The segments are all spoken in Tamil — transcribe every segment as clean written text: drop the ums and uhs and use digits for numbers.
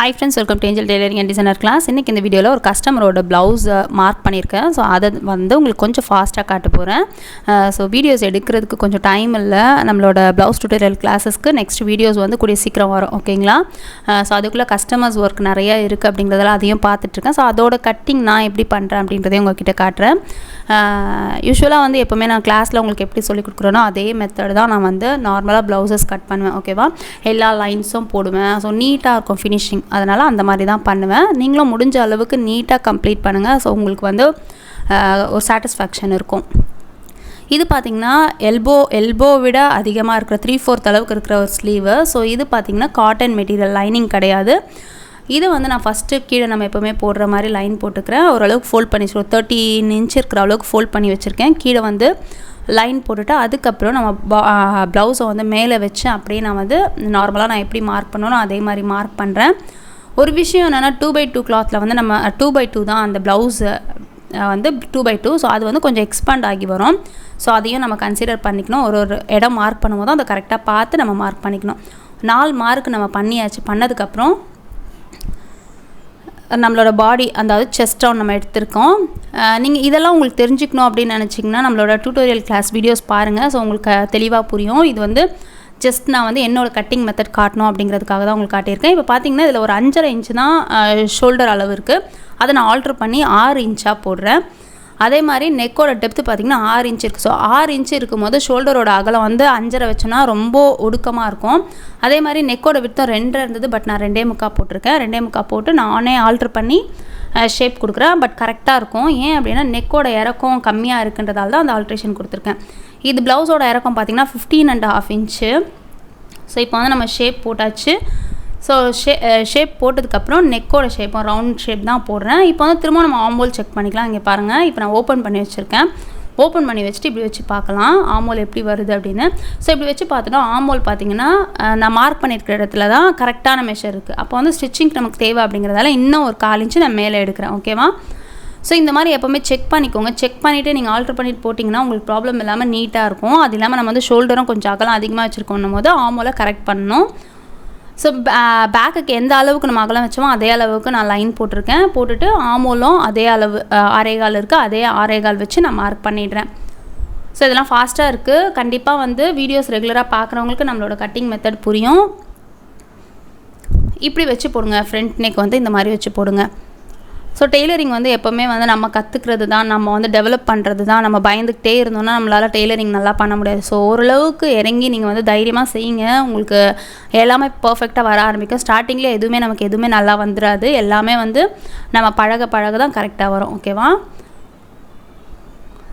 Hi friends, welcome to Angel Tailoring and Designer class. இன்னைக்கு இந்த வீடியோல ஒரு கஸ்டமரோட blouse மார்க் பண்ணிருக்கேன். சோ அத வந்து உங்களுக்கு கொஞ்சம் ஃபாஸ்டா காட்ட போறேன். சோ வீடியோஸ் எடுக்கிறதுக்கு கொஞ்சம் டைம் இல்ல. நம்மளோட blouse tutorial classes-க்கு next வீடியோஸ் வந்து கூடிய சீக்கிரம் வரும். ஓகேங்களா? சோ அதுக்குள்ள கஸ்டமர்ஸ் வர்க் நிறைய இருக்கு அப்படிங்கறதால அதையும் பார்த்துட்டு இருக்கேன். சோ அதோட கட்டிங் நான் எப்படி பண்றேன் அப்படிங்கறதை உங்ககிட்ட காட்றேன். யூசுவலா வந்து எப்பவுமே நான் கிளாஸ்ல உங்களுக்கு எப்படி சொல்லி கொடுக்குறேனோ அதே மெத்தட் தான் நான் வந்து நார்மலா blouses கட் பண்ணுவேன். ஓகேவா? எல்லா லைன்ஸும் போடுவேன். சோ நீட்டா இருக்கும் ஃபினிஷிங். அதனால அந்த மாதிரி தான் பண்ணுவேன். நீங்களும் முடிஞ்ச அளவுக்கு நீட்டா கம்ப்ளீட் பண்ணுங்க. சோ உங்களுக்கு வந்து ஒரு சாட்டிஸ்ஃபேக்ஷன் இருக்கும். இது பாத்தீங்கன்னா எல்போ விட அதிகமா இருக்கிற 3/4 அளவுக்கு இருக்கிற ஒரு ஸ்லீவ். சோ இது பாத்தீங்கன்னா காட்டன் மெட்டீரியல், லைனிங் கிடையாது. இது வந்து நான் ஃபர்ஸ்ட் கீழ நம்ம எப்பவுமே போடுற மாதிரி லைன் போட்டுக்கறேன். ஓரளவுக்கு ஃபோல்ட் பண்ணி 13 இன்ச் இருக்கிற அளவுக்கு ஃபோல்ட் பண்ணி வச்சிருக்கேன். கீழ வந்து லைன் போட்டுட்டு அதுக்கு அப்புறம் நம்ம ப்ளவுஸை வந்து மேலே வச்சு அப்படியே நான் வந்து நார்மலாக நான் எப்படி மார்க் பண்ணனோ அதே மாதிரி மார்க் பண்ணுறேன். ஒரு விஷயம் என்னென்னா 2x2 கிளாத்தில் வந்து நம்ம 2x2 தான் அந்த ப்ளவுஸு வந்து 2x2. ஸோ அது வந்து கொஞ்சம் எக்ஸ்பேண்ட் ஆகி வரும். ஸோ அதையும் நம்ம கன்சிடர் பண்ணிக்கணும். ஒரு இடம் மார்க் பண்ணும்போது அதை கரெக்டாக பார்த்து நம்ம மார்க் பண்ணிக்கணும். 4 மார்க் நம்ம பண்ணியாச்சு. பண்ணதுக்கப்புறம் நம்மளோட பாடி அதாவது செஸ்ட் ரவுண்ட் நம்ம எடுத்திருக்கோம். நீங்கள் இதெல்லாம் உங்களுக்கு தெரிஞ்சுக்கணும் அப்படின்னு நினச்சிங்கன்னா நம்மளோட டியூட்டோரியல் கிளாஸ் வீடியோஸ் பாருங்கள். ஸோ உங்களுக்கு தெளிவாக புரியும். இது வந்து ஜஸ்ட் நான் வந்து என்னோடய கட்டிங் மெத்தட் காட்டணும் அப்படிங்கிறதுக்காக தான் உங்களுக்கு காட்டியிருக்கேன். இப்போ பார்த்தீங்கன்னா இதில் ஒரு 5.5 இன்ச்சு தான் ஷோல்டர் அளவு இருக்குது. அதை நான் ஆல்ட்ரு பண்ணி 6 இன்ச்சாக போடுறேன். அதே மாதிரி நெக்கோட டெப்த்து பார்த்திங்கன்னா 6 இன்ச் இருக்குது. ஸோ 6 இன்ச்சு இருக்கும்போது ஷோல்டரோட அகலம் வந்து 5.5 வச்சோன்னா ரொம்ப ஒடுக்கமாக இருக்கும். அதே மாதிரி நெக்கோட விட்டம் 2 இருந்தது. பட் நான் 2.25 போட்டிருக்கேன். 2.25 போட்டு நானே ஆல்ட்ரு பண்ணி ஷேப் கொடுக்குறேன். பட் கரெக்டாக இருக்கும். ஏன் அப்படின்னா நெக்கோட இறக்கம் கம்மியாக இருக்குன்றதால தான் அந்த ஆல்ட்ரேஷன் கொடுத்துருக்கேன். இது ப்ளவுஸோட இறக்கம் பார்த்திங்கன்னா 15.5 இன்ச்சு. ஸோ இப்போ வந்து நம்ம ஷேப் போட்டாச்சு. ஸோ ஷேப் போட்டதுக்கப்புறம் நெக்கோட ஷேப்பும் ரவுண்ட் ஷேப் தான் போடுறேன். இப்போ வந்து திரும்ப நம்ம ஆம்போல் செக் பண்ணிக்கலாம். இங்கே பாருங்கள், இப்போ நான் ஓப்பன் பண்ணி வச்சுருக்கேன். ஓப்பன் பண்ணி வச்சுட்டு இப்படி வச்சு பார்க்கலாம் ஆமோல் எப்படி வருது அப்படின்னு. ஸோ இப்படி வச்சு பார்த்துட்டோம். ஆமோல் பார்த்திங்கன்னா நான் மார்க் பண்ணியிருக்கிற இடத்துல தான் கரெக்டான மெஷர் இருக்குது. அப்போ வந்து ஸ்டிச்சிங் நமக்கு தேவை அப்படிங்கிறதால இன்னும் ஒரு 1/4 இன்ச்சு நான் மேலே எடுக்கிறேன். ஓகேவா? ஸோ இந்த மாதிரி எப்போவுமே செக் பண்ணிக்கோங்க. செக் பண்ணிவிட்டு நீங்கள் ஆல்ட்ரு பண்ணிட்டு போட்டிங்கன்னா உங்களுக்கு ப்ராப்ளம் இல்லாமல் நீட்டாக இருக்கும். அது இல்லாமல் நம்ம வந்து ஷோல்டரும் கொஞ்சம் அகலம் அதிகமாக வச்சுருக்கோன்னும் போது ஆமோலை கரெக்ட் பண்ணணும். ஸோ பேக்குக்கு எந்த அளவுக்கு நம்ம அகலம் வச்சோமோ அதே அளவுக்கு நான் லைன் போட்டிருக்கேன். போட்டுட்டு ஆமோலும் அதே அளவு 6.25 இருக்குது. அதே 6.25 வச்சு நான் மார்க் பண்ணிடுறேன். ஸோ இதெல்லாம் ஃபாஸ்ட்டாக இருக்குது. கண்டிப்பாக வந்து வீடியோஸ் ரெகுலராக பார்க்குறவங்களுக்கு நம்மளோட கட்டிங் மெத்தட் புரியும். இப்படி வச்சு போடுங்க. ஃப்ரண்ட் நெக் வந்து இந்த மாதிரி வச்சு போடுங்க. ஸோ டெய்லரிங் வந்து எப்போவுமே வந்து நம்ம கற்றுக்கிறது தான், நம்ம வந்து டெவலப் பண்ணுறது தான். நம்ம பயந்துக்கிட்டே இருந்தோம்னா நம்மளால் டெய்லரிங் நல்லா பண்ண முடியாது. ஸோ ஓரளவுக்கு இறங்கி நீங்கள் வந்து தைரியமாக செய்யுங்க. உங்களுக்கு எல்லாமே பர்ஃபெக்டாக வர ஆரம்பிக்கும். ஸ்டார்டிங்கில் நமக்கு எதுவுமே நல்லா வந்துடாது. எல்லாமே வந்து நம்ம பழக தான் கரெக்டாக வரும். ஓகேவா?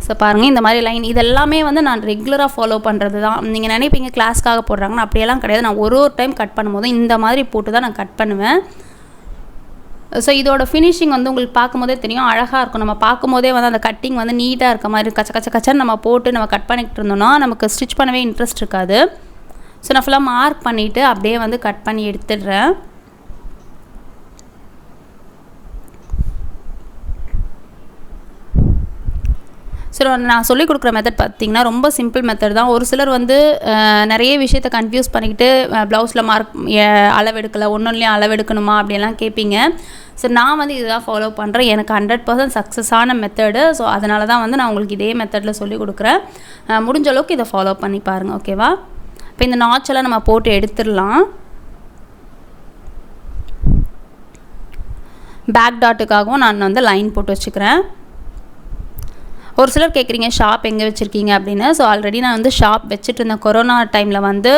ஸோ பாருங்கள், இந்த மாதிரி லைன் இதெல்லாமே வந்து நான் ரெகுலராக ஃபாலோ பண்ணுறது தான். நீங்கள் நினைப்பீங்க கிளாஸ்க்காக போடுறாங்கன்னா அப்படியெல்லாம் கிடையாது. நான் ஒரு டைம் கட் பண்ணும்போது இந்த மாதிரி போட்டு தான் நான் கட் பண்ணுவேன். ஸோ இதோட ஃபினிஷிங் வந்து உங்களுக்கு பார்க்கும்போதே தெரியும், அழகாக இருக்கும். நம்ம பார்க்கும்போதே வந்து அந்த கட்டிங் வந்து நீட்டாக இருக்க மாதிரி கச்சன்னு நம்ம போட்டு நம்ம கட் பண்ணிக்கிட்டு இருந்தோம்னா நமக்கு ஸ்டிச் பண்ணவே இன்ட்ரெஸ்ட் இருக்காது. ஸோ நான் ஃபுல்லாக மார்க் பண்ணிவிட்டு அப்படியே வந்து கட் பண்ணி எடுத்துடுறேன். ஸோ நான் சொல்லிக் கொடுக்குற மெத்தட் பார்த்திங்கன்னா ரொம்ப சிம்பிள் மெத்தட் தான். ஒரு சிலர் வந்து நிறைய விஷயத்தை கன்ஃபியூஸ் பண்ணிக்கிட்டு ப்ளவுஸில் மார்க் அளவெடுக்கலை, ஒன்றுலேயும் அளவெடுக்கணுமா அப்படியெல்லாம் கேட்பீங்க. ஸோ நான் வந்து இதுதான் ஃபாலோ பண்ணுறேன். எனக்கு 100% சக்ஸஸான மெத்தடு. ஸோ அதனால தான் வந்து நான் உங்களுக்கு இதே மெத்தடில் சொல்லிக் கொடுக்குறேன். முடிஞ்ச அளவுக்கு இதை ஃபாலோ பண்ணி பாருங்கள். ஓகேவா? இப்போ இந்த நாட்செல்லாம் நம்ம போட்டு எடுத்துடலாம். பேக் டாட்டுக்காகவும் நான் வந்து லைன் போட்டு வச்சுக்கிறேன். ஒரு சிலர் கேட்குறீங்க ஷாப் எங்கே வச்சுருக்கீங்க அப்படின்னு. ஸோ ஆல்ரெடி நான் வந்து ஷாப் வச்சுட்டு இருந்தேன். கொரோனா டைமில் வந்து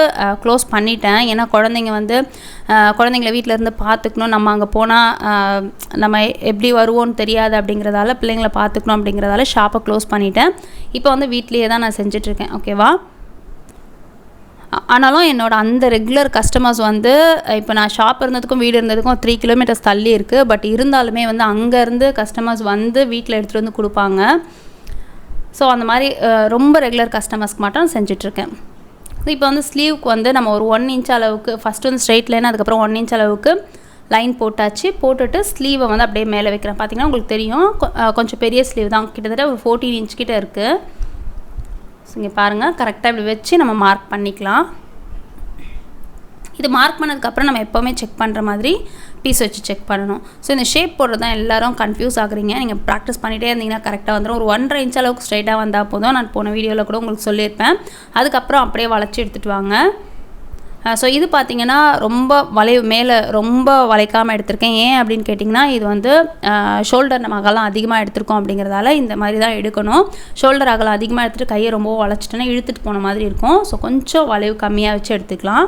க்ளோஸ் பண்ணிட்டேன். ஏன்னா குழந்தைங்கள வீட்டில் இருந்து பார்த்துக்கணும். நம்ம அங்கே போனால் நம்ம எப்படி வருவோன்னு தெரியாது அப்படிங்கிறதால பிள்ளைங்களை பார்த்துக்கணும் அப்படிங்கிறதால ஷாப்பை க்ளோஸ் பண்ணிட்டேன். இப்போ வந்து வீட்லேயே தான் நான் செஞ்சிட்ருக்கேன். ஓகேவா? ஆனாலும் என்னோட அந்த ரெகுலர் கஸ்டமர்ஸ் வந்து இப்போ நான் ஷாப் இருந்ததுக்கும் வீடு இருந்ததுக்கும் 3 கிலோமீட்டர்ஸ் தள்ளி இருக்குது. பட் இருந்தாலுமே வந்து அங்கேருந்து கஸ்டமர்ஸ் வந்து வீட்டில் எடுத்துகிட்டு வந்து கொடுப்பாங்க. ஸோ அந்த மாதிரி ரொம்ப ரெகுலர் கஸ்டமர்ஸ்க்கு மட்டும் செஞ்சிட்ருக்கேன். இப்போ வந்து ஸ்லீவுக்கு வந்து நம்ம ஒரு 1 இன்ச் அளவுக்கு ஃபஸ்ட்டு வந்து ஸ்ட்ரெயிட் லைன், அதுக்கப்புறம் 1 இன்ச் அளவுக்கு லைன் போட்டாச்சு. போட்டுட்டு ஸ்லீவை வந்து அப்படியே மேலே வைக்கிறேன். பார்த்திங்கன்னா உங்களுக்கு தெரியும் கொஞ்சம் பெரிய ஸ்லீவ் தான், கிட்டத்தட்ட ஒரு 14 இன்ச் கிட்ட இருக்குது. ஸோ இங்கே பாருங்கள், கரெக்டாக இப்படி வச்சு நம்ம மார்க் பண்ணிக்கலாம். இது மார்க் பண்ணதுக்கப்புறம் நம்ம எப்போவுமே செக் பண்ணுற மாதிரி பீஸ் வச்சு செக் பண்ணணும். ஸோ இந்த ஷேப் போடுறது தான் எல்லோரும் கன்ஃபியூஸ் ஆகுறீங்க. நீங்கள் ப்ராக்டிஸ் பண்ணிகிட்டே இருந்தீங்கன்னா கரெக்டாக வந்துடும். ஒரு 1.5 இன்ச் அளவுக்கு ஸ்ட்ரைட்டாக வந்தால் போதும். நான் போன வீடியோவில் கூட உங்களுக்கு சொல்லியிருப்பேன். அதுக்கப்புறம் அப்படியே வளைச்சி எடுத்துகிட்டு வாங்க. ஸோ இது பார்த்திங்கன்னா ரொம்ப மேலே ரொம்ப வளைக்காமல் எடுத்திருக்கேன். ஏன் அப்படின்னு கேட்டிங்கன்னா இது வந்து ஷோல்டர் நம்ம அகலம் அதிகமாக எடுத்திருக்கோம் அப்படிங்கிறதால இந்த மாதிரி தான் எடுக்கணும். ஷோல்டர் அகலம் அதிகமாக எடுத்துகிட்டு கையை ரொம்ப வளைச்சிட்டோன்னா இழுத்துட்டு போன மாதிரி இருக்கும். ஸோ கொஞ்சம் வளைவு கம்மியாக வச்சு எடுத்துக்கலாம்.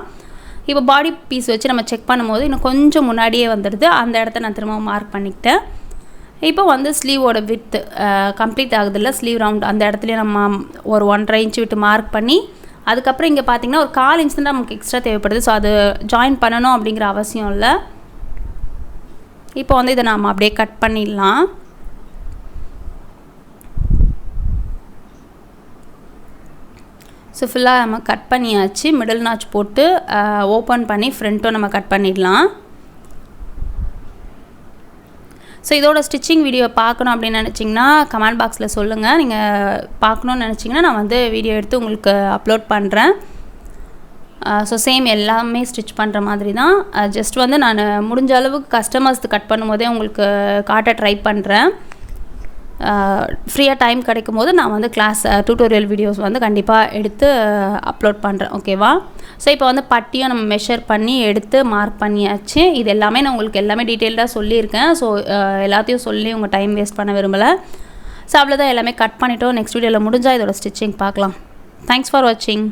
இப்போ பாடி பீஸ் வச்சு நம்ம செக் பண்ணும்போது இன்னும் கொஞ்சம் முன்னாடியே வந்துடுது. அந்த இடத்த நான் திரும்ப மார்க் பண்ணிக்கிட்டேன். இப்போ வந்து ஸ்லீவோட வித்து கம்ப்ளீட் ஆகுதில்ல, ஸ்லீவ் ரவுண்ட் அந்த இடத்துலையே நம்ம ஒரு 1.5 இன்ச் விட்டு மார்க் பண்ணி அதுக்கப்புறம் இங்கே பார்த்திங்கன்னா ஒரு 1/4 இன்ச் தான் நமக்கு எக்ஸ்ட்ரா தேவைப்படுது. ஸோ அது ஜாயின் பண்ணணும் அப்படிங்கிற அவசியம் இல்லை. இப்போ வந்து இதை நாம் அப்படியே கட் பண்ணிடலாம். ஸோ ஃபுல்லாக நம்ம கட் பண்ணியாச்சு. மிடில் நாச் போட்டு ஓப்பன் பண்ணி ஃப்ரண்ட்டும் நம்ம கட் பண்ணிடலாம். ஸோ இதோட ஸ்டிச்சிங் வீடியோ பார்க்கணும் அப்படின்னு நினச்சிங்கன்னா கமெண்ட் பாக்ஸில் சொல்லுங்கள். நீங்கள் பார்க்கணுன்னு நினச்சிங்கன்னா நான் வந்து வீடியோ எடுத்து உங்களுக்கு அப்லோட் பண்ணுறேன். ஸோ சேம் எல்லாமே ஸ்டிச் பண்ணுற மாதிரி தான். ஜஸ்ட் வந்து நான் முடிஞ்ச அளவுக்கு கஸ்டமர்ஸ்க்கு கட் பண்ணும்போதே உங்களுக்கு காட்ட ட்ரை பண்ணுறேன். ஃப்ரீயாக டைம் கிடைக்கும் போது நான் வந்து டியூட்டோரியல் வீடியோஸ் வந்து கண்டிப்பாக எடுத்து அப்லோட் பண்ணுறேன். ஓகேவா? ஸோ இப்போ வந்து பட்டியும் நம்ம மெஷர் பண்ணி எடுத்து மார்க் பண்ணியாச்சு. இது எல்லாமே நான் உங்களுக்கு எல்லாமே டீட்டெயில்டாக சொல்லியிருக்கேன். ஸோ எல்லாத்தையும் சொல்லி உங்கள் டைம் வேஸ்ட் பண்ண விரும்பலை. ஸோ அவ்வளோதான், எல்லாமே கட் பண்ணிவிட்டோம். நெக்ஸ்ட் வீடியோவில் முடிஞ்சால் இதோட ஸ்டிச்சிங் பார்க்கலாம். தேங்க்ஸ் ஃபார் வாட்சிங்.